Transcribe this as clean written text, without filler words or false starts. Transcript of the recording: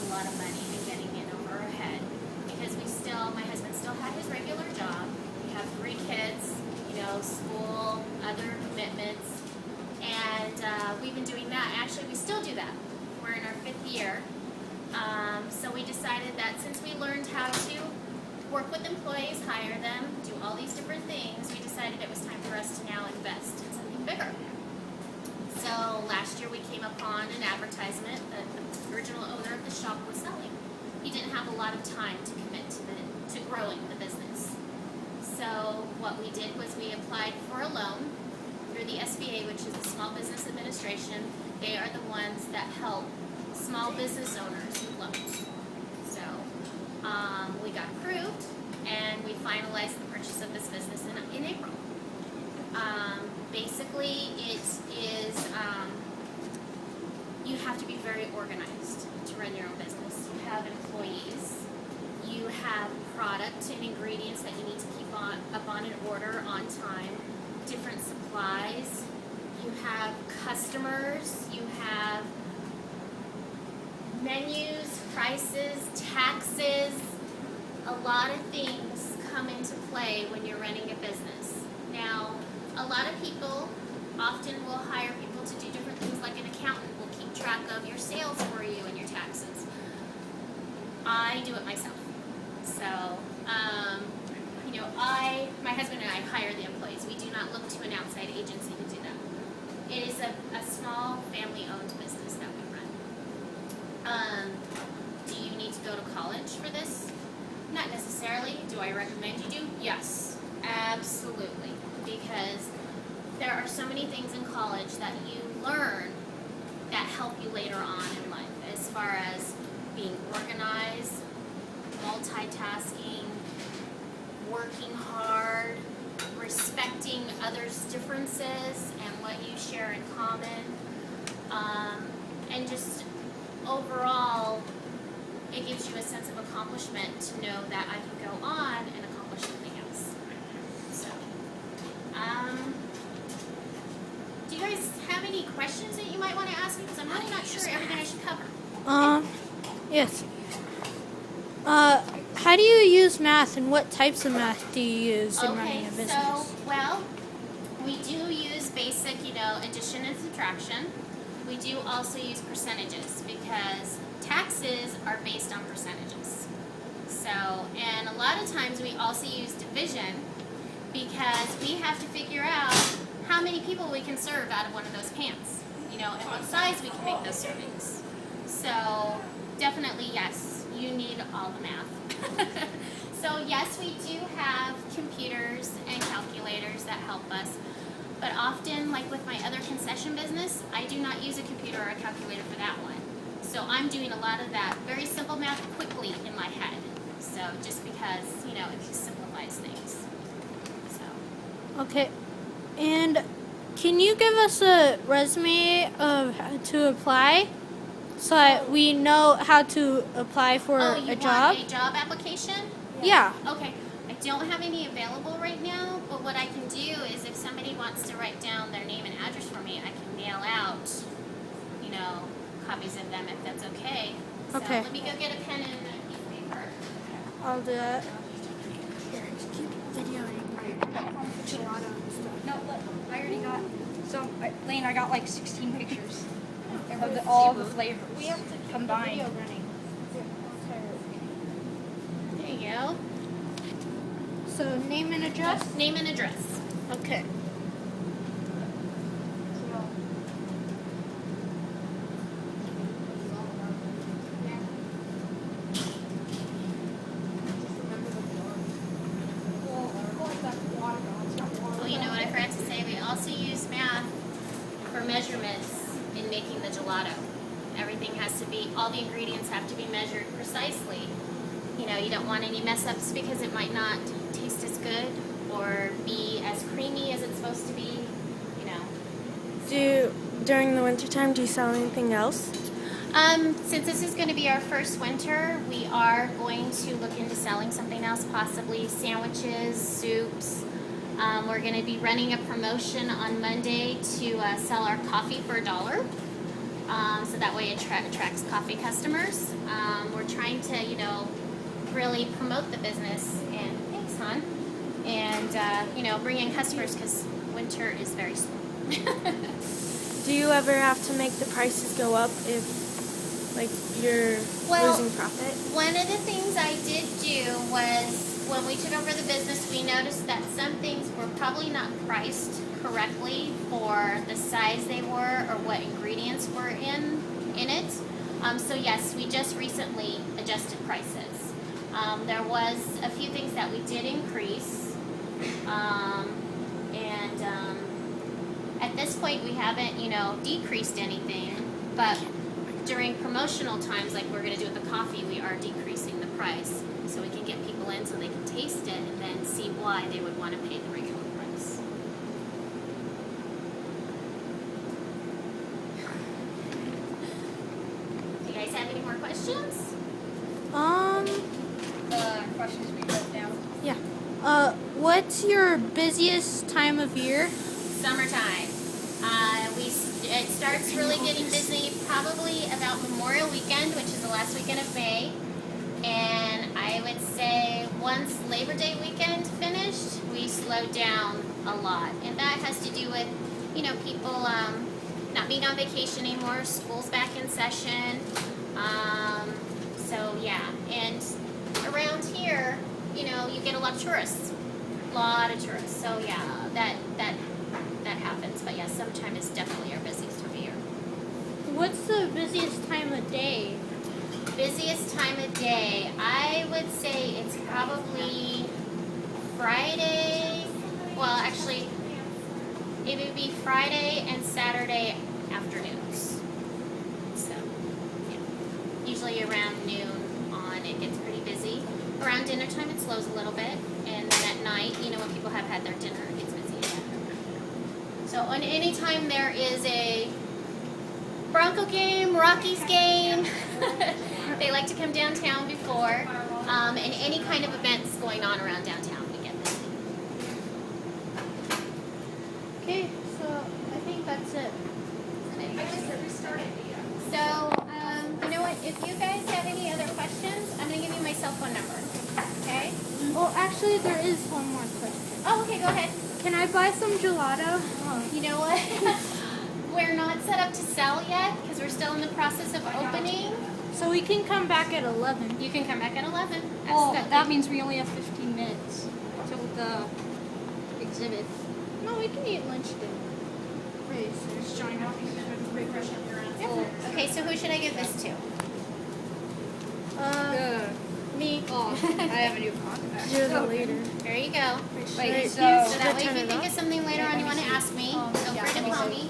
a lot of money and getting in over our head because my husband still had his regular job. We have 3 kids, school, other commitments, and we've been doing that. Actually, we still do that. We're in our 5th year. So we decided that since we learned how to work with employees, hire them, do all these different things, we decided it was time for us to now invest in something bigger. So last year we came upon an advertisement that the original owner of the shop was selling. He didn't have a lot of time to commit to growing the business. So what we did was we applied for a loan through the SBA, which is the Small Business Administration. They are the ones that help small business owners with loans. So we got approved and we finalized the purchase of this business in April. Basically, it is, you have to be very organized to run your own business. You have employees, you have product and ingredients that you need to keep up on an order on time, different supplies, you have customers, you have menus, prices, taxes. A lot of things come into play when you're running a business. Now, a lot of people often will hire people to do different things, like an accountant will keep track of your sales for you and your taxes. I do it myself. So, my husband and I hire the employees. We do not look to an outside agency to do that. It is a small family-owned business that we run. Do you need to go to college for this? Not necessarily. Do I recommend you do? Yes, absolutely. Because there are so many things in college that you learn that help you later on in life, as far as being organized, multitasking, working hard, respecting others' differences and what you share in common, and just overall, it gives you a sense of accomplishment to know that I can go on and accomplish something else. So, do you guys have any questions that you might want to ask me? Because I'm really not sure everything I should cover. Yes. How do you use math, and what types of math do you use in running a business? We do use basic, addition and subtraction. We do also use percentages because taxes are based on percentages. So, and a lot of times we also use division because we have to figure out how many people we can serve out of one of those pans, and what size we can make those servings. So, definitely yes, you need all the math. So yes, we do have computers and calculators that help us, but often, like with my other concession business, I do not use a computer or a calculator for that one. So I'm doing a lot of that very simple math quickly in my head. So just because, it just simplifies things. So. Okay. And can you give us a resume of how to apply so that we know how to apply for a job? Want a job application? Yeah. Okay. I don't have any available right now, but what I can do is if somebody wants to write down their name and address for me, I can mail out, copies of them if that's okay. So Okay. let me go get a pen and a piece of paper. I'll do that. Here, just keep videoing. Gelato and stuff. No, look, I already got. So, Lane, I got like 16 pictures of all the flavors combined. There you go. So name and address? Name and address. Okay. Oh, you know what I forgot to say? We also use math for measurements in making the gelato. Everything has to be, all the ingredients have to be measured precisely. You don't want any mess ups because it might not taste as good or be as creamy as it's supposed to be, During the wintertime, do you sell anything else? Since this is going to be our first winter, we are going to look into selling something else, possibly sandwiches, soups. We're going to be running a promotion on Monday to sell our coffee for $1. so that way it attracts coffee customers. We're trying to, really promote the business, and thanks, hon, and bring in customers because winter is very slow. Do you ever have to make the prices go up if, like, you're losing profit? One of the things I did do was when we took over the business, we noticed that some things were probably not priced correctly for the size they were or what ingredients were in it. So yes, we just recently adjusted prices. There was a few things that we did increase, and at this point we haven't, decreased anything, but during promotional times, like we're going to do with the coffee, we are decreasing the price so we can get people in so they can taste it and then see why they would want to pay the regular price. Do you guys have any more questions? Questions we wrote down. Yeah. What's your busiest time of year? Summertime. It starts really getting busy probably about Memorial Weekend, which is the last weekend of May. And I would say once Labor Day weekend finished, we slowed down a lot. And that has to do with, people not being on vacation anymore, school's back in session. So yeah, and around here, you get a lot of tourists. So yeah, that happens. But yeah, summertime is definitely our busiest time of year. What's the busiest time of day? Busiest time of day, I would say it's probably Friday. Well, actually, it would be Friday and Saturday afternoons. So, yeah. Usually around noon on, it gets pretty busy. Around dinner time, it slows a little bit. And then at night, when people have had their dinner, it gets busy again. So, on any time there is a Bronco game, Rockies game, they like to come downtown before, and any kind of events going on around downtown, we get them. Okay, so I think that's it. So, you know what, if you guys have any other questions, I'm going to give you my cell phone number, okay? Oh, actually, there is one more question. Oh, okay, go ahead. Can I buy some gelato? You know what? We're not set up to sell yet, because we're still in the process of opening. So we can come back at 11. You can come back at 11. Well, Absolutely. that means we only have 15 minutes till the exhibit. No, we can eat lunch then. Wait, There's China. Okay, so who should I give this to? Me. Oh, I have a new contact. You're the leader. There you go. Wait, So so that way if you think of something later on you want to ask me, feel free to call me.